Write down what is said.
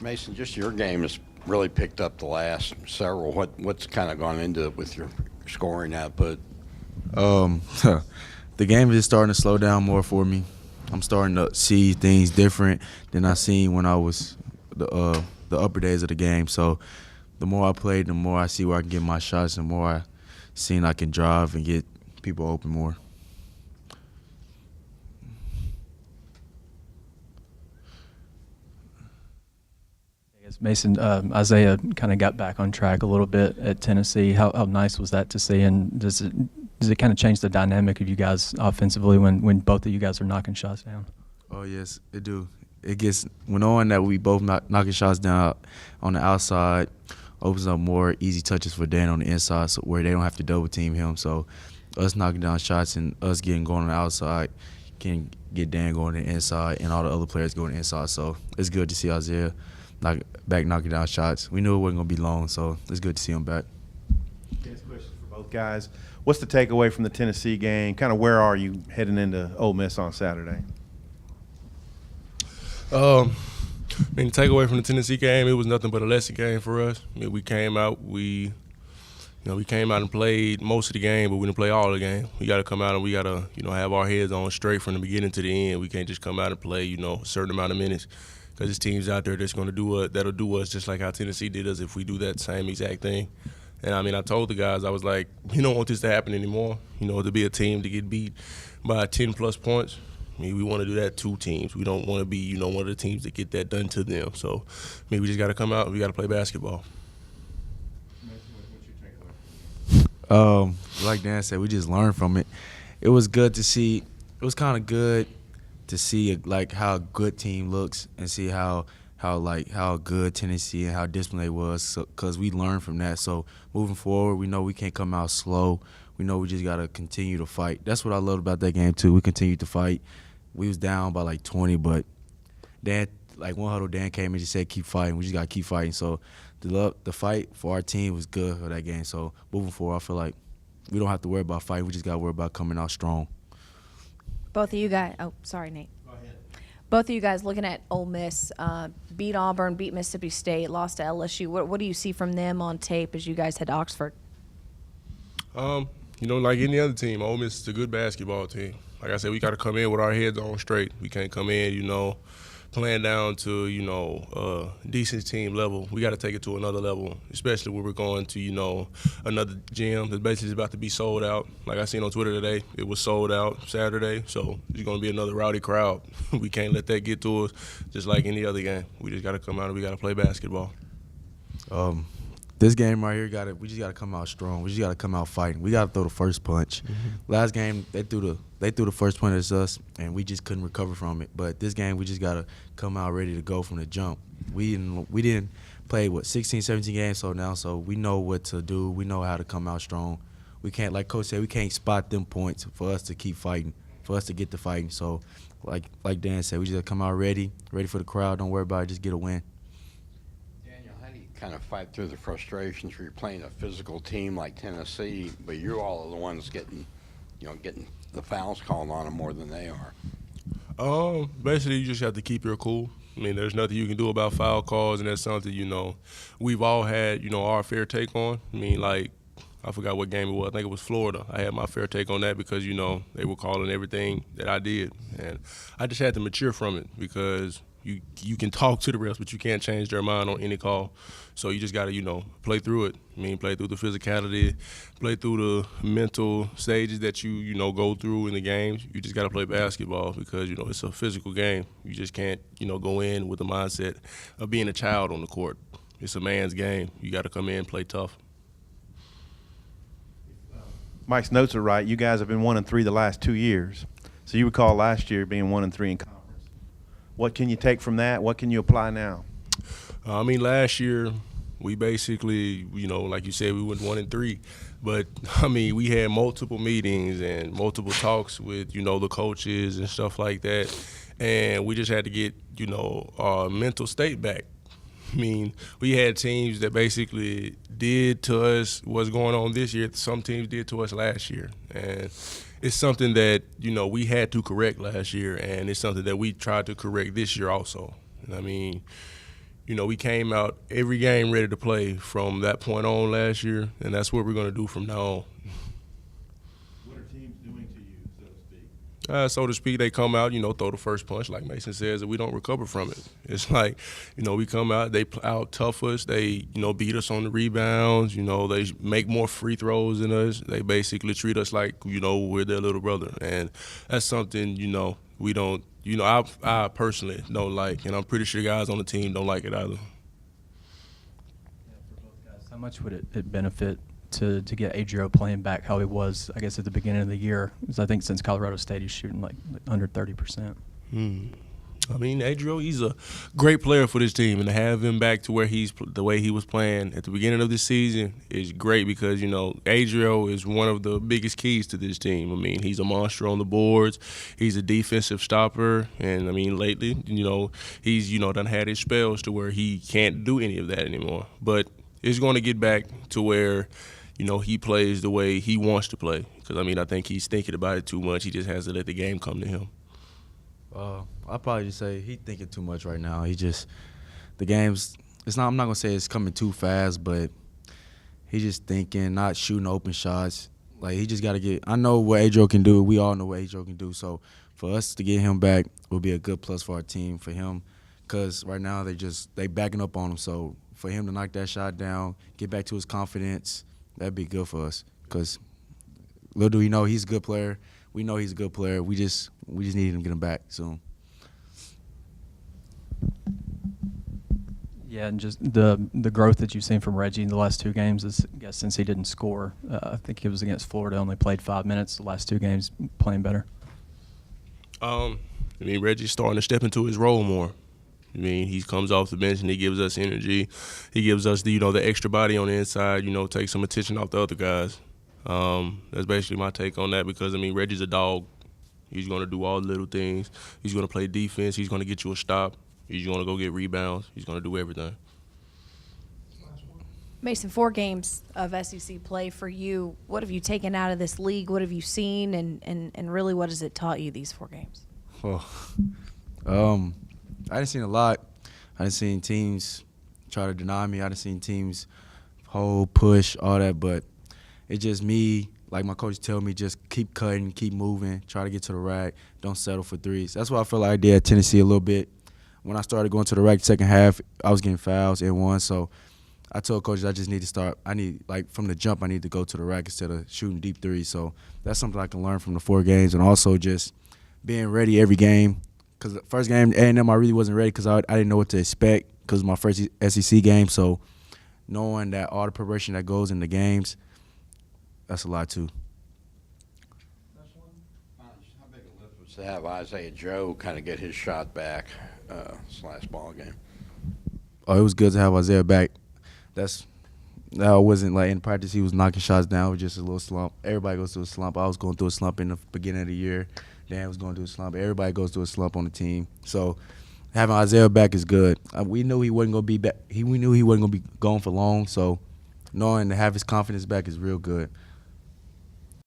Mason, just your game has really picked up the last several. What's kind of gone into it with your scoring output? The game is starting to slow down more for me. I'm starting to see things different than I seen when I was the upper days of the game. So the more I play, the more I see where I can get my shots, and the more I seen I can drive and get people open more. Mason, Isaiah kind of got back on track a little bit at Tennessee. How nice was that to see? And does it kind of change the dynamic of you guys offensively when both of you guys are knocking shots down? Oh yes, it do. It gets when knowing that we both knocking shots down on the outside opens up more easy touches for Dan on the inside, so where they don't have to double team him. So us knocking down shots and us getting going on the outside can get Dan going on the inside and all the other players going inside. So it's good to see Isaiah knocking down shots. We knew it wasn't going to be long, so it's good to see him back. This question for both guys. What's the takeaway from the Tennessee game? Kind of where are you heading into Ole Miss on Saturday? The takeaway from the Tennessee game, it was nothing but a lesson game for us. We came out, we came out and played most of the game, but we didn't play all the game. We got to come out and we got to, have our heads on straight from the beginning to the end. We can't just come out and play, a certain amount of minutes. Because there's teams out there that's going to that'll do us just like how Tennessee did us if we do that same exact thing. And, I told the guys, I was like, you don't want this to happen anymore, to be a team to get beat by 10-plus points. We want to do that to teams. We don't want to be, one of the teams that get that done to them. So, we just got to come out and we got to play basketball. Like Dan said, we just learned from it. It was good to see. It was kind of good to see like how a good team looks and see how good Tennessee and how disciplined they was, because we learned from that. So moving forward, we know we can't come out slow. We know we just got to continue to fight. That's what I loved about that game too. We continued to fight. We was down by like 20, but Dan, like one huddle, Dan came and just said keep fighting. We just got to keep fighting. So the fight for our team was good for that game. So moving forward, I feel like we don't have to worry about fighting. We just got to worry about coming out strong. Both of you guys – oh, sorry, Nate. Go ahead. Both of you guys looking at Ole Miss, beat Auburn, beat Mississippi State, lost to LSU. What do you see from them on tape as you guys head to Oxford? Like any other team, Ole Miss is a good basketball team. Like I said, we got to come in with our heads on straight. We can't come in, playing down to, decent team level. We got to take it to another level, especially when we're going to, another gym that's basically about to be sold out. Like I seen on Twitter today, it was sold out Saturday, so it's going to be another rowdy crowd. We can't let that get to us just like any other game. We just got to come out and we got to play basketball. This game right here, we just got to come out strong. We just got to come out fighting. We got to throw the first punch. Mm-hmm. Last game, they threw the first punch at us, and we just couldn't recover from it. But this game, we just got to come out ready to go from the jump. We didn't play, 16, 17 games so we know what to do. We know how to come out strong. We can't, like Coach said, we can't spot them points for us to keep fighting, for us to get the fighting. So, like Dan said, we just got to come out ready for the crowd. Don't worry about it. Just get a win. Kind of fight through the frustrations where you're playing a physical team like Tennessee, but you're all the ones getting the fouls called on them more than they are. Basically, you just have to keep your cool. There's nothing you can do about foul calls, and that's something, we've all had, our fair take on. I forgot what game it was. I think it was Florida. I had my fair take on that because, they were calling everything that I did. And I just had to mature from it because you can talk to the refs, but you can't change their mind on any call. So you just got to, play through it. Play through the physicality, play through the mental stages that you go through in the games. You just got to play basketball because, it's a physical game. You just can't, go in with the mindset of being a child on the court. It's a man's game. You got to come in and play tough. Mike's notes are right. You guys have been 1-3 the last 2 years. So you recall last year being 1-3 in conference. What can you take from that? What can you apply now? Last year we basically, like you said, we went 1-3. But, we had multiple meetings and multiple talks with, the coaches and stuff like that. And we just had to get, our mental state back. We had teams that basically did to us what's going on this year. Some teams did to us last year. And it's something that, we had to correct last year, and it's something that we tried to correct this year also. we came out every game ready to play from that point on last year, and that's what we're going to do from now on. What are teams doing to you, so to speak? So to speak, they come out, throw the first punch, like Mason says, and we don't recover from it. It's like, we come out, they out tough us, they, beat us on the rebounds, they make more free throws than us. They basically treat us like, we're their little brother. And that's something, we don't, I personally don't like, and I'm pretty sure guys on the team don't like it either. Yeah, for both guys, how much would it benefit to get Adrio playing back how he was, I guess, at the beginning of the year? Because I think since Colorado State, he's shooting like under 30%. I mean, Adrio, he's a great player for this team, and to have him back to where the way he was playing at the beginning of the season is great because, Adrio is one of the biggest keys to this team. I mean, he's a monster on the boards. He's a defensive stopper, and, I mean, lately, he's, done had his spells to where he can't do any of that anymore. But it's going to get back to where, he plays the way he wants to play because, I mean, I think he's thinking about it too much. He just has to let the game come to him. I'll probably just say he's thinking too much right now. The game's, I'm not going to say it's coming too fast, but he's just thinking, not shooting open shots. Like, he just got to I know what Adrio can do. We all know what Adrio can do. So, for us to get him back will be a good plus for our team, for him, because right now they backing up on him. So, for him to knock that shot down, get back to his confidence, that'd be good for us because little do we know he's a good player. We know he's a good player. We just need him to get him back soon. Yeah, and just the growth that you've seen from Reggie in the last two games is, I guess, since he didn't score. I think he was against Florida, only played 5 minutes. The last 2 games, playing better. I mean, Reggie's starting to step into his role more. I mean, he comes off the bench and he gives us energy. He gives us the extra body on the inside. Take some attention off the other guys. That's basically my take on that because, I mean, Reggie's a dog. He's going to do all the little things. He's going to play defense. He's going to get you a stop. He's going to go get rebounds. He's going to do everything. Mason, 4 games of SEC play for you. What have you taken out of this league? What have you seen? And really, what has it taught you, these 4 games? I didn't seen a lot. I didn't seen teams try to deny me. I didn't seen teams hold, push, all that. But it's just me, like my coach tell me, just keep cutting, keep moving, try to get to the rack, don't settle for threes. That's what I feel like I did at Tennessee a little bit. When I started going to the rack second half, I was getting fouls and one. So I told coaches I just need to start. From the jump, I need to go to the rack instead of shooting deep threes. So that's something I can learn from the 4 games, and also just being ready every game. Because the first game, A&M, I really wasn't ready because I didn't know what to expect because it was my first SEC game. So knowing that all the preparation that goes in the games, that's a lot too. How big a lift was to have Isaiah Joe kind of get his shot back this last ball game? Oh, it was good to have Isaiah back. That wasn't like in practice he was knocking shots down. It was just a little slump. Everybody goes through a slump. I was going through a slump in the beginning of the year. Dan was going through a slump. Everybody goes through a slump on the team. So having Isaiah back is good. We knew he wasn't going to be back. We knew he wasn't going to be gone for long. So knowing to have his confidence back is real good.